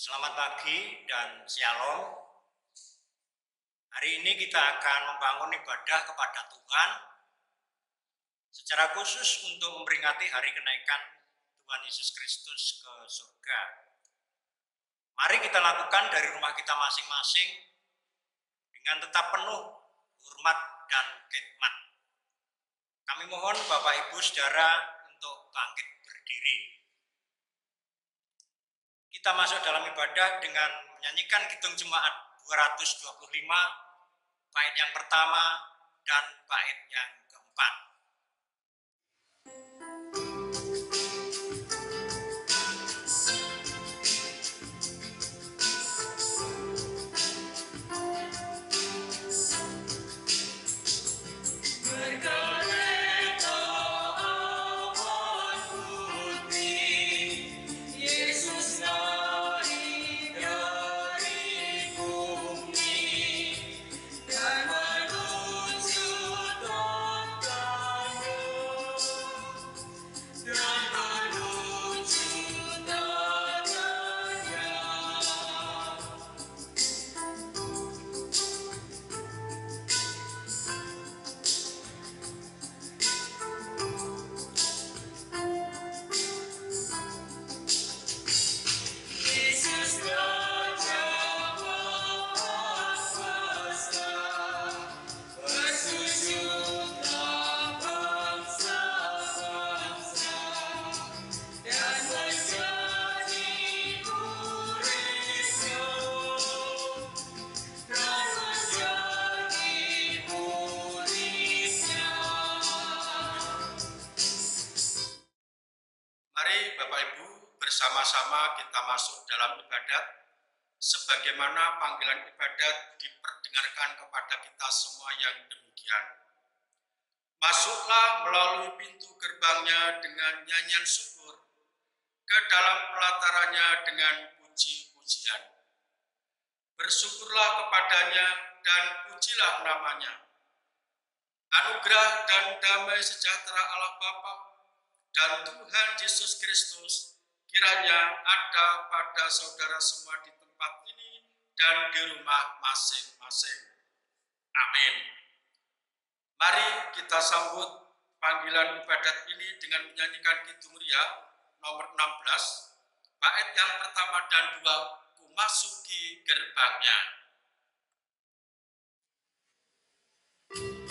Selamat pagi dan shalom. Hari ini kita akan membangun ibadah kepada Tuhan secara khusus untuk memperingati hari kenaikan Tuhan Yesus Kristus ke surga. Mari kita lakukan dari rumah kita masing-masing dengan tetap penuh hormat dan khidmat. Kami mohon Bapak Ibu Saudara untuk bangkit berdiri. Kita masuk dalam ibadah dengan menyanyikan Kidung Jemaat 225, bait yang pertama dan bait yang keempat. Mari Bapak Ibu bersama-sama kita masuk dalam ibadat sebagaimana panggilan ibadat diperdengarkan kepada kita semua yang demikian. Masuklah melalui pintu gerbangnya dengan nyanyian syukur, ke dalam pelatarannya dengan puji-pujian. Bersyukurlah kepadanya dan pujilah namanya. Anugerah dan damai sejahtera Allah Bapa dan Tuhan Yesus Kristus kiranya ada pada saudara semua di tempat ini dan di rumah masing-masing. Amin. Mari kita sambut panggilan ibadat ini dengan menyanyikan Kidung Ria nomor 16, bait yang pertama dan dua, Ku masuki gerbangnya. Ku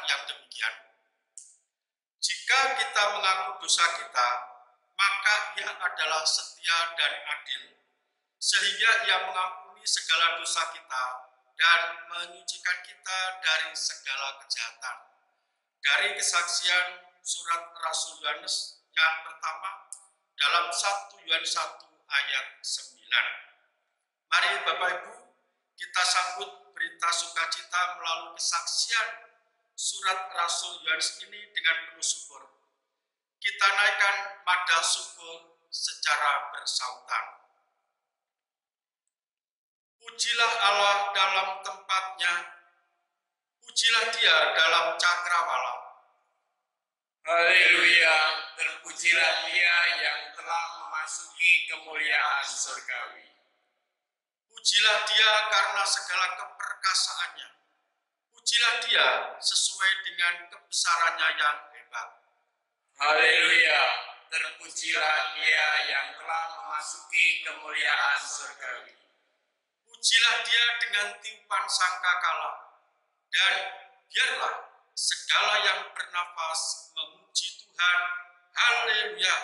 yang demikian? Jika kita mengaku dosa kita, maka Ia adalah setia dan adil, sehingga Ia mengampuni segala dosa kita dan menyucikan kita dari segala kejahatan. Dari kesaksian surat Rasul Yohanes yang pertama dalam 1 Yohanes 1 ayat 9. Mari Bapak Ibu, kita sambut berita sukacita melalui kesaksian surat Rasul Yohanes ini dengan penuh syukur. Kita naikkan nada syukur secara bersautan. Pujilah Allah dalam tempatnya, pujilah Dia dalam cakrawala. Haleluya, terpujilah Dia yang telah memasuki kemuliaan surgawi. Pujilah Dia karena segala keperkasaannya. Pujilah Dia sesuai dengan kebesarannya yang hebat. Haleluya, terpujilah Dia yang telah memasuki kemuliaan surgawi. Pujilah Dia dengan tiupan sangkakala, dan biarlah segala yang bernafas memuji Tuhan. Haleluya.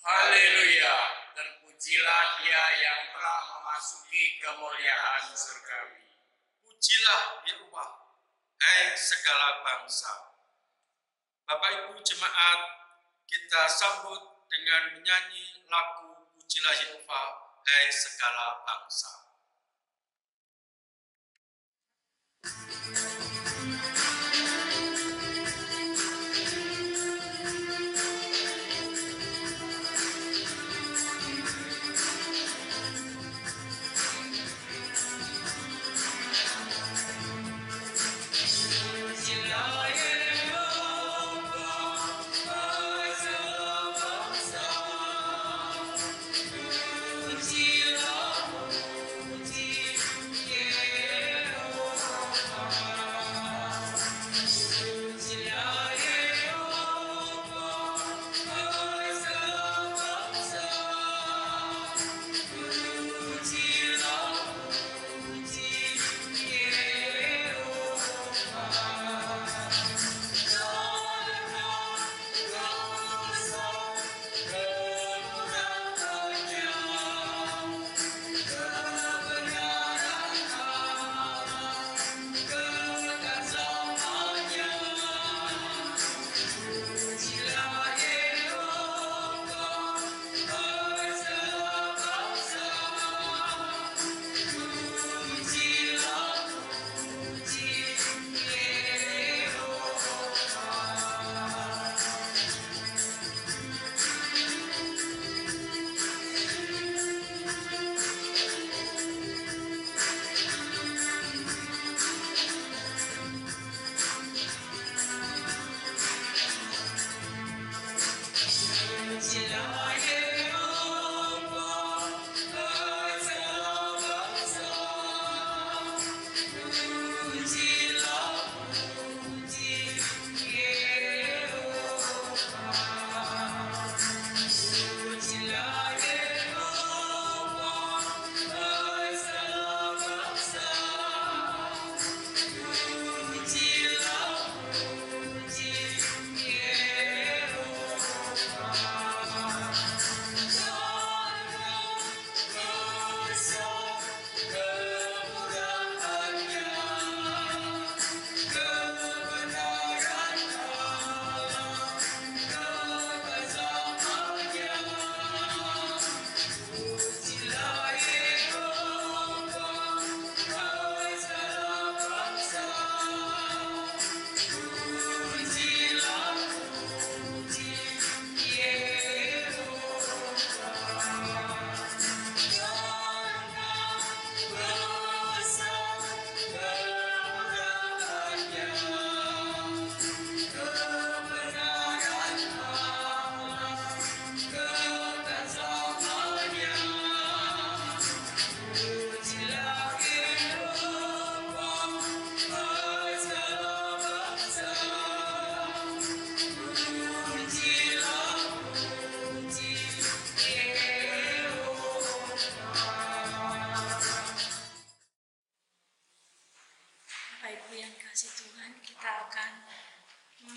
Haleluya, terpujilah Dia yang telah memasuki kemuliaan surgawi. Pujilah Yehovah, hai segala bangsa. Bapak Ibu jemaat, kita sambut dengan menyanyi lagu Pujilah Yehovah, hai segala bangsa.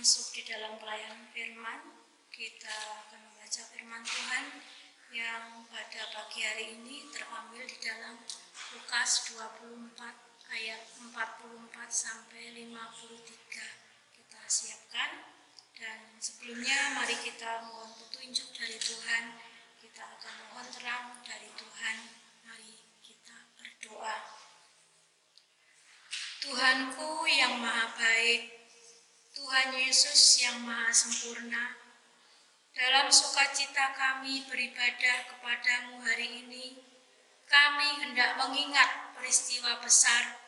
masuk di dalam pelayanan firman. Kita akan membaca firman Tuhan yang pada pagi hari ini terambil di dalam Lukas 24 ayat 44 sampai 53. Kita siapkan, dan sebelumnya mari kita mohon petunjuk dari Tuhan. Kita akan mohon terang dari Tuhan. Mari kita berdoa. Tuhanku yang maha baik, Tuhan Yesus yang maha sempurna, dalam sukacita kami beribadah kepadamu hari ini, kami hendak mengingat peristiwa besar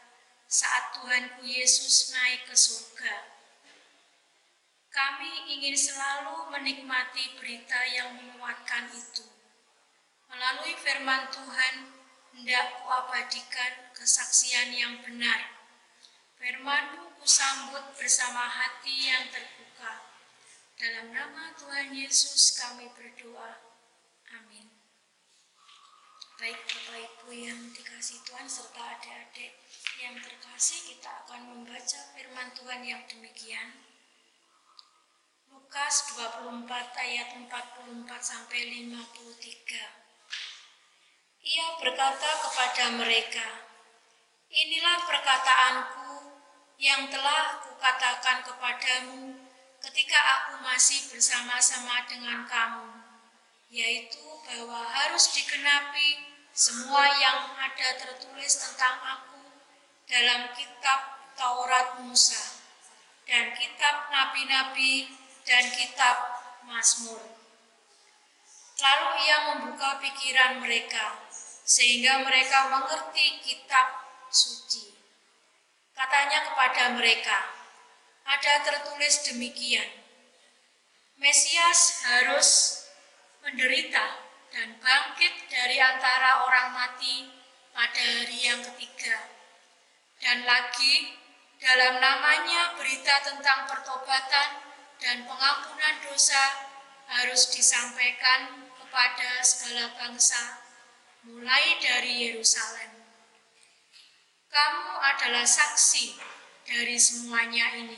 saat Tuhanku Yesus naik ke surga. Kami ingin selalu menikmati berita yang menguatkan itu. Melalui firman Tuhan, hendak kuabadikan kesaksian yang benar. Firman-Mu kusambut bersama hati yang terbuka. Dalam nama Tuhan Yesus kami berdoa. Amin. Baik Bapak Ibu yang dikasihi Tuhan serta adik-adik yang terkasih, kita akan membaca firman Tuhan yang demikian. Lukas 24 ayat 44 sampai 53. Ia berkata kepada mereka, "Inilah perkataanku yang telah kukatakan kepadamu ketika aku masih bersama-sama dengan kamu, yaitu bahwa harus digenapi semua yang ada tertulis tentang aku dalam kitab Taurat Musa, dan kitab nabi-nabi, dan kitab Mazmur." Lalu ia membuka pikiran mereka, sehingga mereka mengerti kitab suci. Katanya kepada mereka, "Ada tertulis demikian, Mesias harus menderita dan bangkit dari antara orang mati pada hari yang ketiga. Dan lagi, dalam namanya berita tentang pertobatan dan pengampunan dosa harus disampaikan kepada segala bangsa, mulai dari Yerusalem. Kamu adalah saksi dari semuanya ini,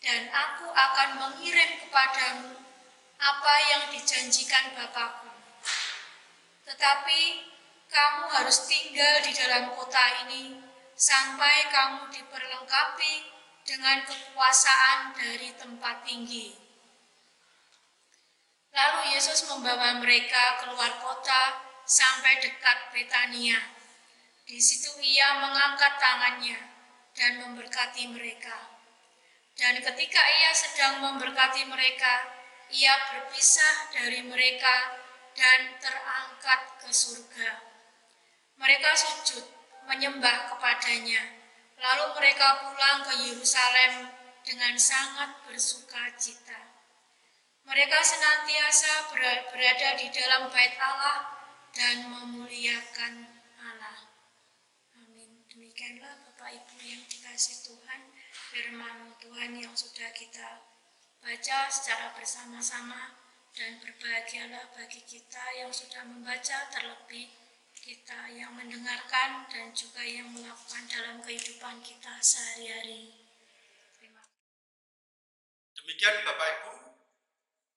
dan aku akan mengirim kepadamu apa yang dijanjikan Bapakku. Tetapi kamu harus tinggal di dalam kota ini sampai kamu diperlengkapi dengan kekuasaan dari tempat tinggi." Lalu Yesus membawa mereka keluar kota sampai dekat Betania. Di situ ia mengangkat tangannya dan memberkati mereka. Dan ketika ia sedang memberkati mereka, ia berpisah dari mereka dan terangkat ke surga. Mereka sujud menyembah kepadanya. Lalu mereka pulang ke Yerusalem dengan sangat bersuka cita. Mereka senantiasa berada di dalam bait Allah dan memuliakan Allah. Amin. Demikianlah Bapak Ibu yang dikasihi Tuhan, firman Tuhan yang sudah kita baca secara bersama-sama, dan berbahagialah bagi kita yang sudah membaca, terlebih kita yang mendengarkan dan juga yang melakukan dalam kehidupan kita sehari-hari. Terima kasih. Demikian Bapak Ibu,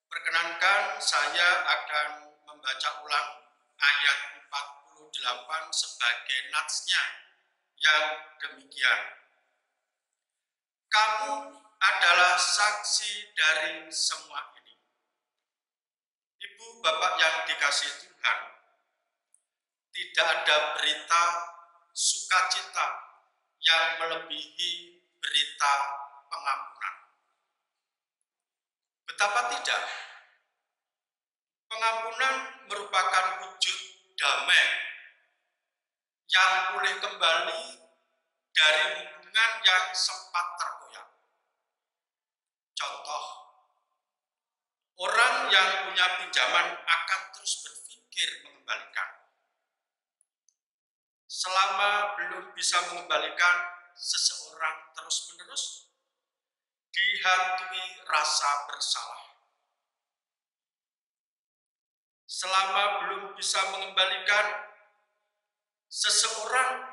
perkenankan saya akan membaca ulang ayat 48 sebagai natsnya yang demikian. Kamu adalah saksi dari semua ini. Ibu Bapak yang dikasihi Tuhan, tidak ada berita sukacita yang melebihi berita pengampunan. Betapa tidak? Pengampunan merupakan wujud damai yang pulih kembali dari hubungan yang sempat terkoyak. Contoh, orang yang punya pinjaman akan terus berpikir mengembalikan. Selama belum bisa mengembalikan, seseorang terus-menerus dihantui rasa bersalah. Selama belum bisa mengembalikan, seseorang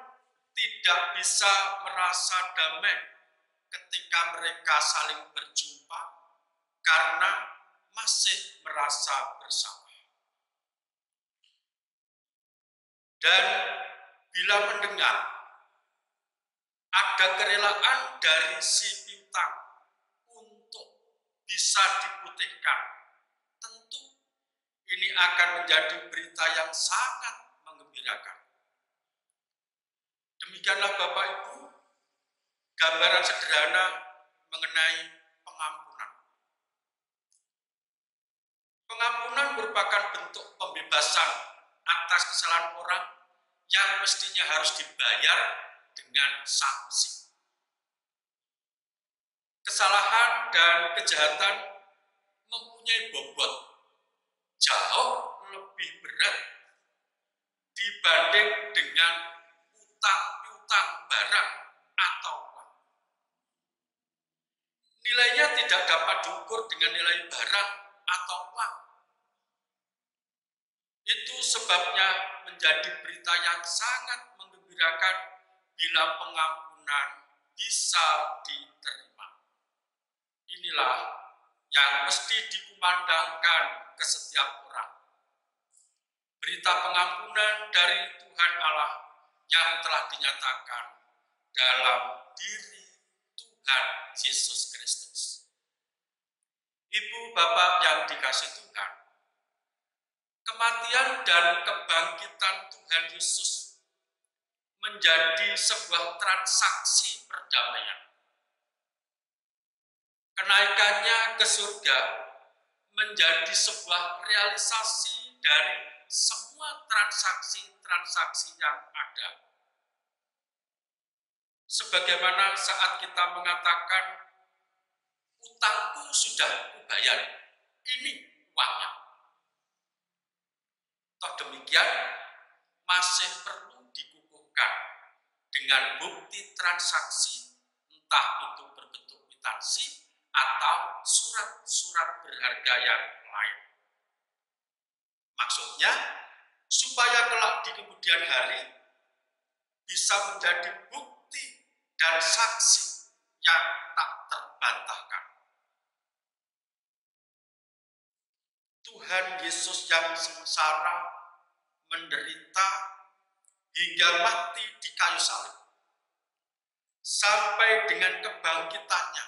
tidak bisa merasa damai ketika mereka saling berjumpa karena masih merasa bersalah. Dan bila mendengar ada kerelaan dari si piutang untuk bisa diputihkan, tentu ini akan menjadi berita yang sangat menggembirakan. Demikianlah Bapak Ibu, gambaran sederhana mengenai pengampunan. Pengampunan merupakan bentuk pembebasan atas kesalahan orang yang mestinya harus dibayar dengan sanksi. Kesalahan dan kejahatan mempunyai bobot jauh lebih berat dibanding dengan utang piutang barang atau uang. Nilainya tidak dapat diukur dengan nilai barang atau uang. Itu sebabnya menjadi berita yang sangat menggembirakan bila pengampunan bisa diterima. Inilah yang mesti dikumandangkan ke setiap orang. Berita pengampunan dari Tuhan Allah yang telah dinyatakan dalam diri Tuhan Yesus Kristus. Ibu bapak yang dikasihi Tuhan, kematian dan kebangkitan Tuhan Yesus menjadi sebuah transaksi perdamaian. Kenaikannya ke surga menjadi sebuah realisasi dari semua transaksi-transaksi yang ada. Sebagaimana saat kita mengatakan, utangku sudah kubayar, ini uangnya. Toh demikian, masih perlu dikukuhkan dengan bukti transaksi, entah itu berbentuk kwitansi atau surat-surat berharga yang lain. Maksudnya, supaya kelak di kemudian hari bisa menjadi bukti dan saksi yang tak terbantahkan. Tuhan Yesus yang sengsara menderita hingga mati di kayu salib, sampai dengan kebangkitannya,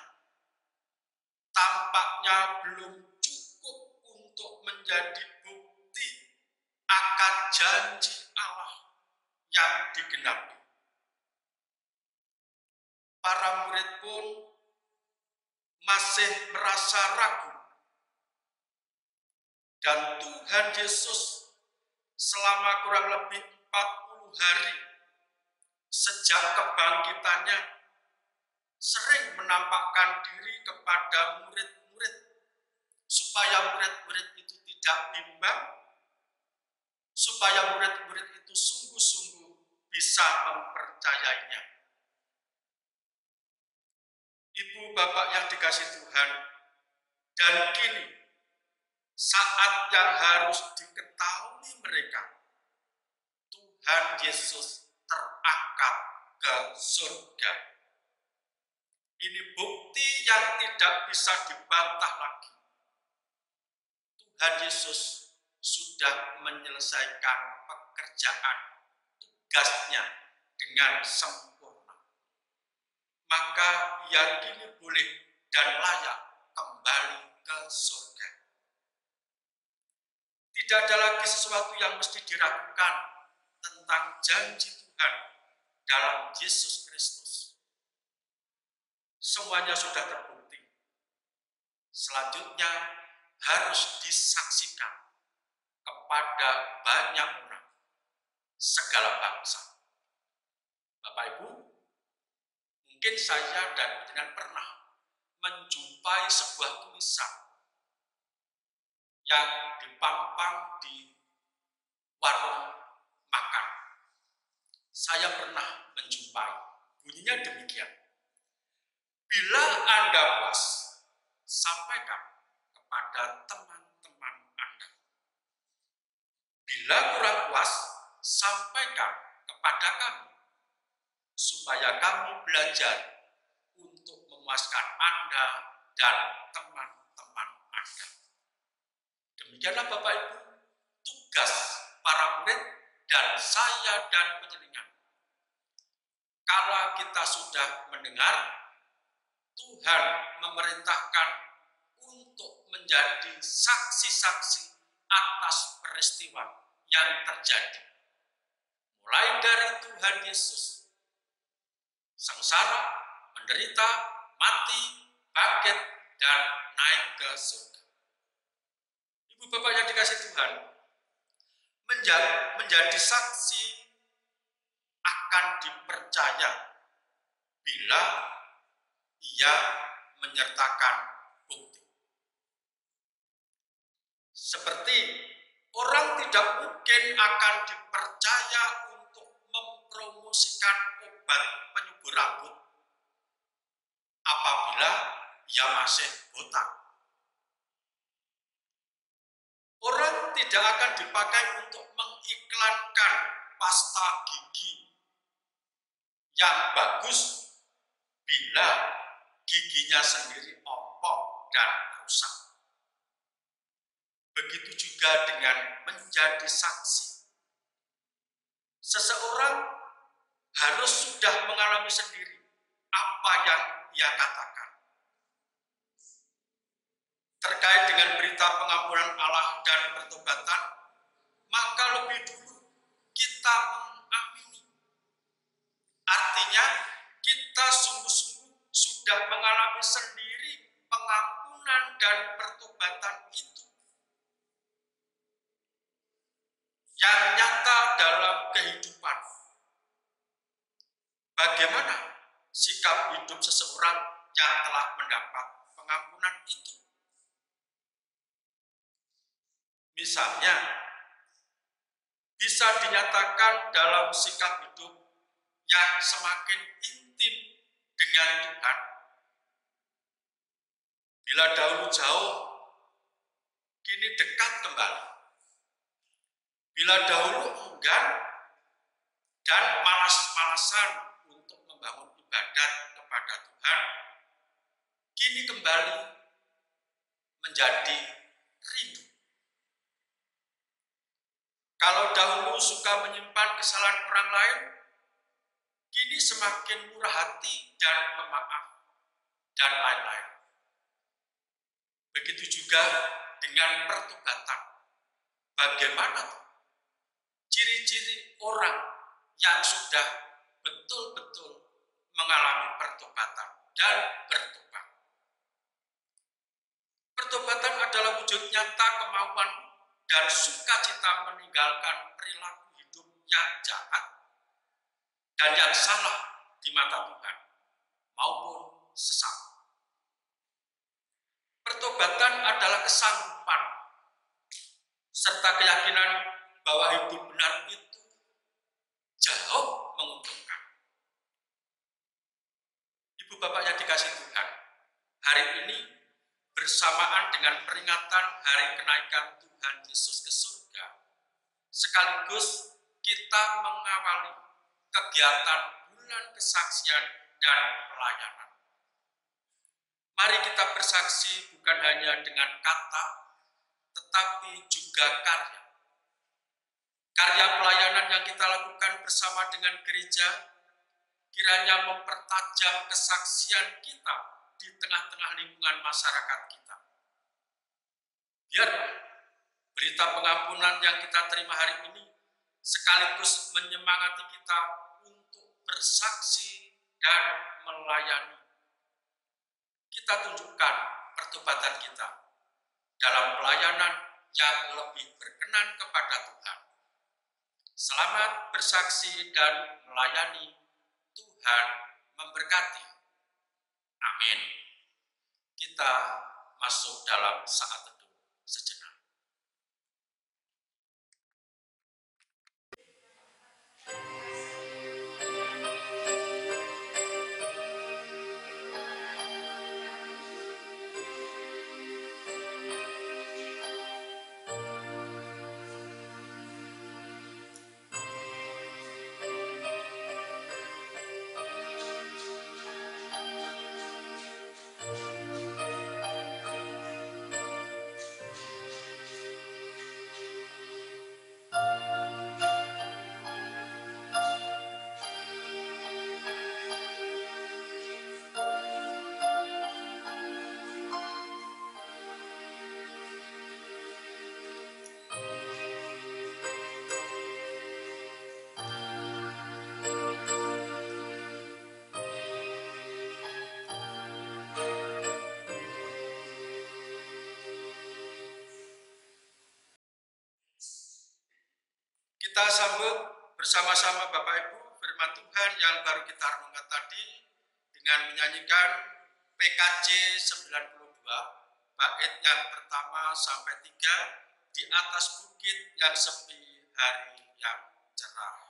tampaknya belum cukup untuk menjadi bukti akan janji Allah yang digenapi. Para murid pun masih merasa ragu. Dan Tuhan Yesus selama kurang lebih 40 hari sejak kebangkitannya sering menampakkan diri kepada murid-murid supaya murid-murid itu tidak bimbang, supaya murid-murid itu sungguh-sungguh bisa mempercayainya. Ibu bapak yang dikasihi Tuhan, dan kini saat yang harus diketahui mereka, Tuhan Yesus terangkat ke surga. Ini bukti yang tidak bisa dibantah lagi. Tuhan Yesus sudah menyelesaikan pekerjaan tugasnya dengan sempurna. Maka ia kini boleh dan layak kembali ke surga. Tidak ada lagi sesuatu yang mesti diragukan tentang janji Tuhan dalam Yesus Kristus. Semuanya sudah terbukti. Selanjutnya harus disaksikan kepada banyak orang, segala bangsa. Bapak Ibu, mungkin saya dan jenengan pernah menjumpai sebuah tulisan yang dipampang di warung makan. Saya pernah menjumpai, bunyinya demikian. Bila Anda puas, sampaikan kepada teman-teman Anda. Bila kurang puas, sampaikan kepada kami, supaya kami belajar untuk memuaskan Anda dan teman-teman Anda. Demikianlah Bapak Ibu, tugas para murid dan saya dan penyelingan. Kala kita sudah mendengar, Tuhan memerintahkan untuk menjadi saksi-saksi atas peristiwa yang terjadi. Mulai dari Tuhan Yesus, sengsara, menderita, mati, bangkit, dan naik ke surga. Ibu Bapak yang dikasih Tuhan, menjadi saksi akan dipercaya bila ia menyertakan bukti. Seperti orang tidak mungkin akan dipercaya untuk mempromosikan obat penyubur rambut apabila ia masih botak. Orang tidak akan dipakai untuk mengiklankan pasta gigi yang bagus bila giginya sendiri ompong dan rusak. Begitu juga dengan menjadi saksi. Seseorang harus sudah mengalami sendiri apa yang ia katakan. Terkait dengan berita pengampunan Allah dan pertobatan, maka lebih dulu kita mengamini. Artinya, kita sungguh-sungguh sudah mengalami sendiri pengampunan dan pertobatan itu yang nyata dalam kehidupan. Bagaimana sikap hidup seseorang yang telah mendapat pengampunan itu? Misalnya, bisa dinyatakan dalam sikap hidup yang semakin intim dengan Tuhan. Bila dahulu jauh, kini dekat kembali. Bila dahulu enggan dan malas-malasan untuk membangun ibadat kepada Tuhan, kini kembali menjadi rindu. Kalau dahulu suka menyimpan kesalahan orang lain, kini semakin murah hati dan pemaaf, dan lain-lain. Begitu juga dengan pertobatan. Bagaimana ciri-ciri orang yang sudah betul-betul mengalami pertobatan dan bertobat? Pertobatan adalah wujud nyata kemauan dan sukacita meninggalkan perilaku hidup yang jahat dan yang salah di mata Tuhan maupun sesat. Pertobatan adalah kesanggupan serta keyakinan bahwa hidup benar itu jauh menguntungkan. Ibu Bapak yang dikasih Tuhan, hari ini bersamaan dengan peringatan hari kenaikan Tuhan Yesus ke surga, sekaligus kita mengawali kegiatan bulan kesaksian dan pelayanan. Mari kita bersaksi bukan hanya dengan kata, tetapi juga karya. Karya pelayanan yang kita lakukan bersama dengan gereja, kiranya mempertajam kesaksian kita di tengah-tengah lingkungan masyarakat kita. Biar berita pengampunan yang kita terima hari ini sekaligus menyemangati kita untuk bersaksi dan melayani. Kita tunjukkan pertobatan kita dalam pelayanan yang lebih berkenan kepada Tuhan. Selamat bersaksi dan melayani. Tuhan memberkati. Amin. Kita masuk dalam saat teduh sejenak. Kita sambut bersama-sama Bapak Ibu firman Tuhan yang baru kita renungkan tadi dengan menyanyikan PKJ 92, bait yang pertama sampai 3, di atas bukit yang sepi hari yang cerah.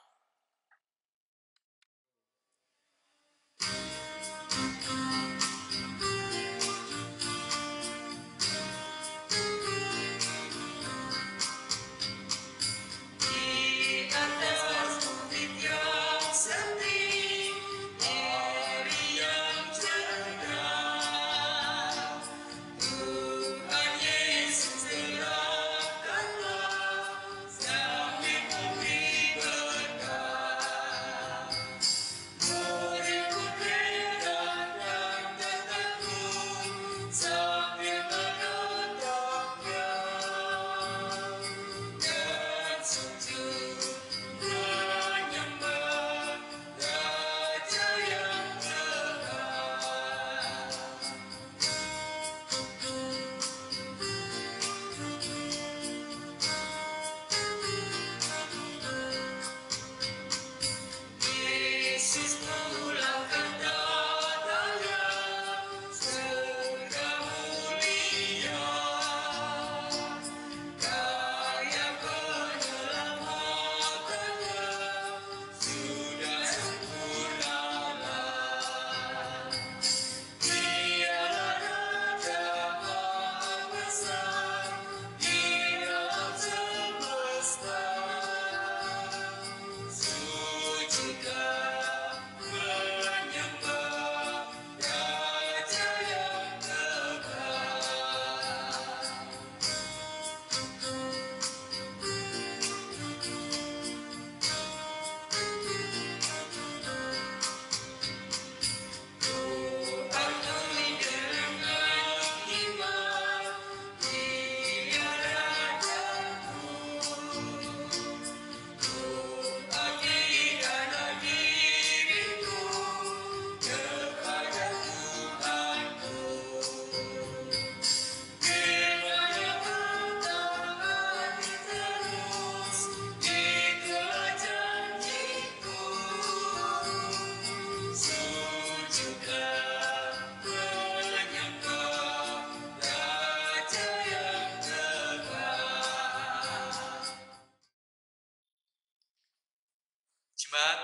Jemaat,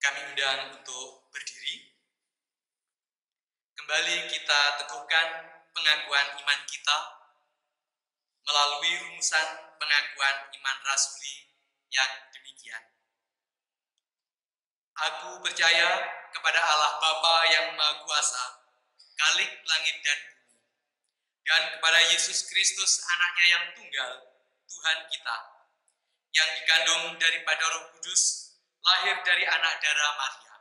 kami undang untuk berdiri. Kembali kita teguhkan pengakuan iman kita melalui rumusan pengakuan iman rasuli yang demikian. Aku percaya kepada Allah Bapa yang Maha Kuasa, Khalik langit dan bumi, dan kepada Yesus Kristus anaknya yang tunggal, Tuhan kita, yang dikandung daripada Roh Kudus, lahir dari anak darah Maria,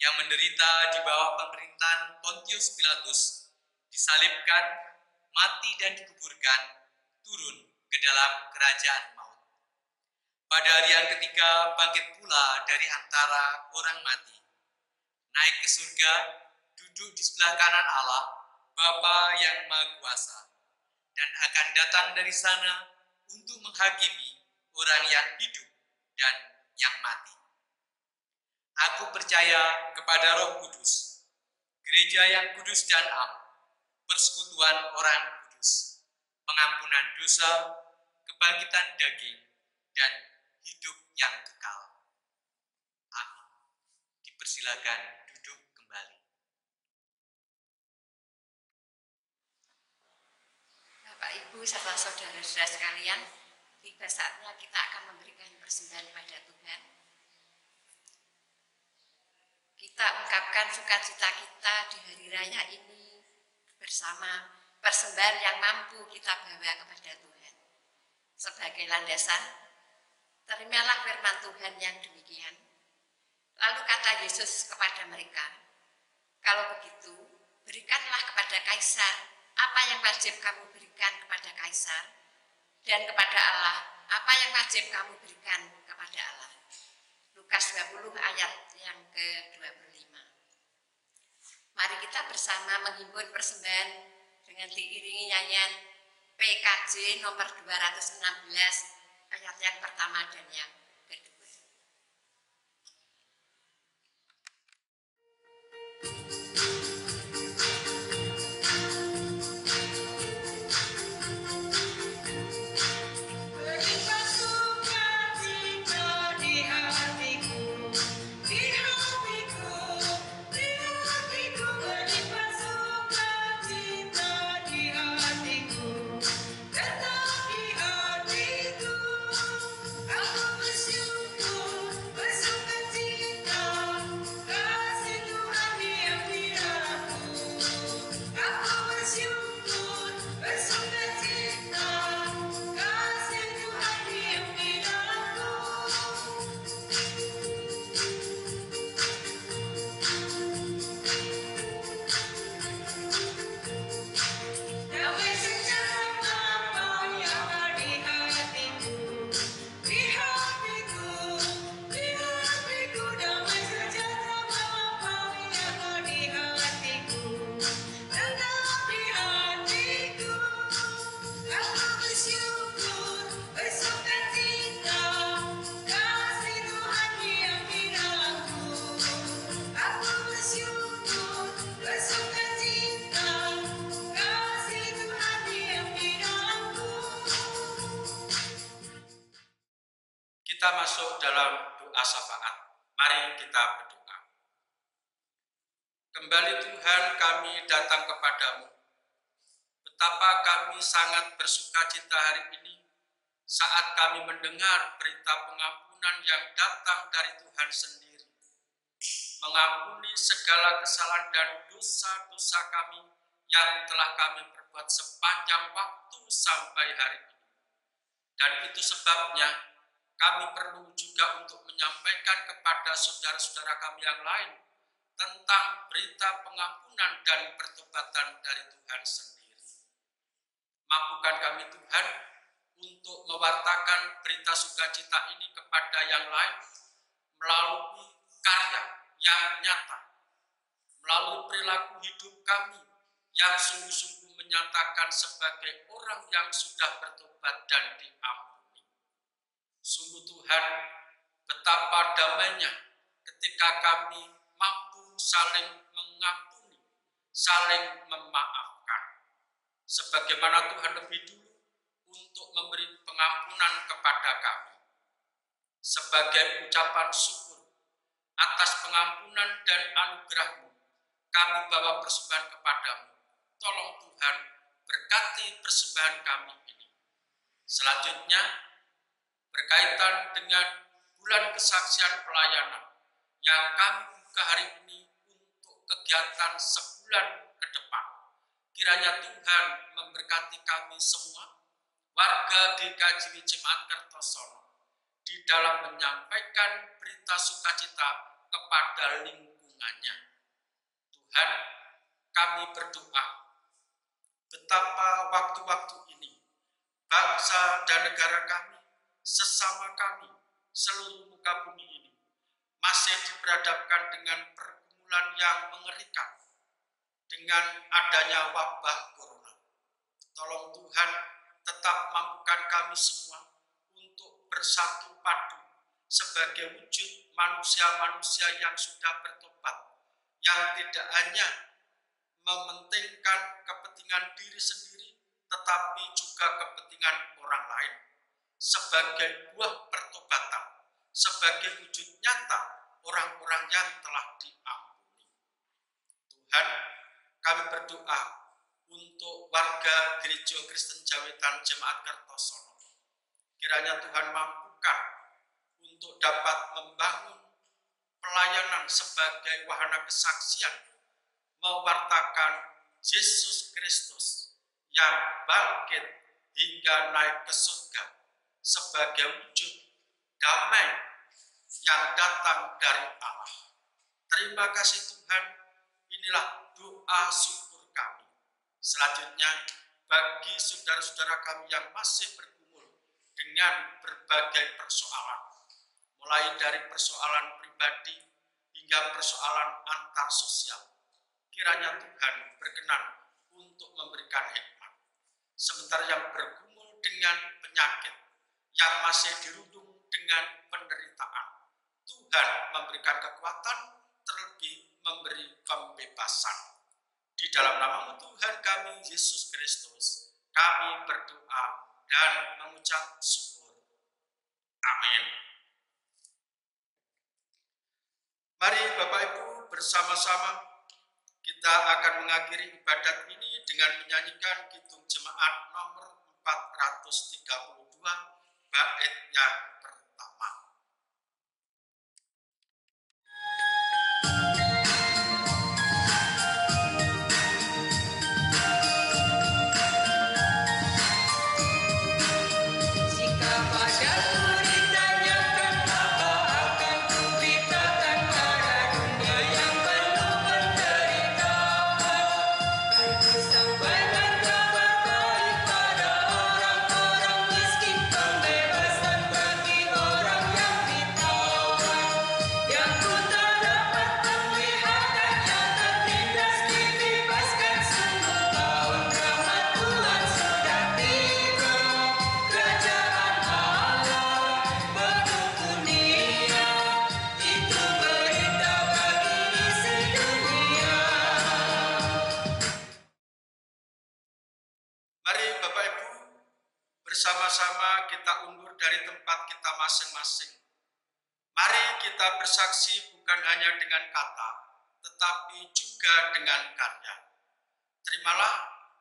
yang menderita di bawah pemerintahan Pontius Pilatus, disalibkan, mati dan dikuburkan, turun ke dalam kerajaan maut. Pada hari yang ketiga bangkit pula dari antara orang mati, naik ke surga, duduk di sebelah kanan Allah, Bapa yang Maha Kuasa, dan akan datang dari sana untuk menghakimi orang yang hidup dan yang mati. Aku percaya kepada Roh Kudus, gereja yang kudus dan am, persekutuan orang kudus, pengampunan dosa, kebangkitan daging, dan hidup yang kekal. Amin. Dipersilakan duduk kembali. Bapak, Ibu, serta saudara-saudara sekalian, tiba saatnya kita akan memberikan persembahan pada Tuhan. Kita ungkapkan sukacita kita di hari raya ini bersama persembahan yang mampu kita bawa kepada Tuhan. Sebagai landasan, terimalah firman Tuhan yang demikian. Lalu kata Yesus kepada mereka, kalau begitu, berikanlah kepada Kaisar apa yang wajib kamu berikan kepada Kaisar, dan kepada Allah apa yang wajib kamu berikan kepada Allah. Lukas 20 ayat yang ke-25. Mari kita bersama menghimpun persembahan dengan diiringi nyanyian PKJ nomor 216, ayat yang pertama dan yang kedua. Kita masuk dalam doa syafaat. Mari kita berdoa. Kembali Tuhan, kami datang kepadamu. Betapa kami sangat bersuka cita hari ini saat kami mendengar berita pengampunan yang datang dari Tuhan sendiri. Mengampuni segala kesalahan dan dosa-dosa kami yang telah kami perbuat sepanjang waktu sampai hari ini. Dan itu sebabnya kami perlu juga untuk menyampaikan kepada saudara-saudara kami yang lain tentang berita pengampunan dan pertobatan dari Tuhan sendiri. Mampukan kami Tuhan untuk mewartakan berita sukacita ini kepada yang lain melalui karya yang nyata, melalui perilaku hidup kami yang sungguh-sungguh menyatakan sebagai orang yang sudah bertobat dan diampuni. Sungguh Tuhan, betapa damainya ketika kami mampu saling mengampuni, saling memaafkan. Sebagaimana Tuhan lebih dulu untuk memberi pengampunan kepada kami. Sebagai ucapan syukur atas pengampunan dan anugerah-Mu, kami bawa persembahan kepadamu. Tolong Tuhan, berkati persembahan kami ini. Selanjutnya, berkaitan dengan bulan kesaksian pelayanan yang kami buka hari ini untuk kegiatan sebulan ke depan. Kiranya Tuhan memberkati kami semua, warga GKJW Jemaat Kertosono, di dalam menyampaikan berita sukacita kepada lingkungannya. Tuhan, kami berdoa, betapa waktu-waktu ini, bangsa dan negara kami, sesama kami, seluruh muka bumi ini, masih diperhadapkan dengan pergumulan yang mengerikan, dengan adanya wabah corona. Tolong Tuhan, tetap mampukan kami semua untuk bersatu padu sebagai wujud manusia-manusia yang sudah bertobat, yang tidak hanya mementingkan kepentingan diri sendiri, tetapi juga kepentingan orang lain. Sebagai buah pertobatan, sebagai wujud nyata orang-orang yang telah diampuni. Tuhan, kami berdoa untuk warga Gereja Kristen Jawetan Jemaat Kertosono. Kiranya Tuhan mampukan untuk dapat membangun pelayanan sebagai wahana kesaksian, mewartakan Yesus Kristus yang bangkit hingga naik ke surga sebagai wujud damai yang datang dari Allah. Terima kasih Tuhan, inilah doa syukur kami. Selanjutnya, bagi saudara-saudara kami yang masih bergumul dengan berbagai persoalan, mulai dari persoalan pribadi hingga persoalan antar sosial, kiranya Tuhan berkenan untuk memberikan hikmat. Sementara yang bergumul dengan penyakit, yang masih dirundung dengan penderitaan. Tuhan memberikan kekuatan, terlebih memberi pembebasan. Di dalam nama Tuhan kami, Yesus Kristus, kami berdoa dan mengucap syukur. Amin. Mari Bapak Ibu bersama-sama kita akan mengakhiri ibadat ini dengan menyanyikan Kidung Jemaat nomor 432 bait yang pertama. Mari Bapak Ibu, bersama-sama kita undur dari tempat kita masing-masing. Mari kita bersaksi bukan hanya dengan kata, tetapi juga dengan karya. Terimalah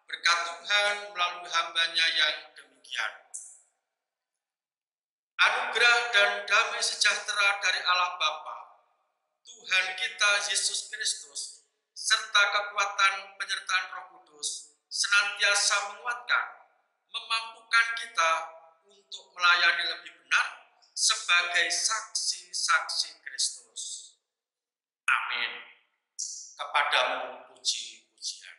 berkat Tuhan melalui hamba-Nya yang demikian. Anugerah dan damai sejahtera dari Allah Bapa, Tuhan kita Yesus Kristus, serta kekuatan penyertaan Roh Kudus senantiasa menguatkan, memampukan kita untuk melayani lebih benar sebagai saksi-saksi Kristus. Amin. Kepadamu puji-pujian.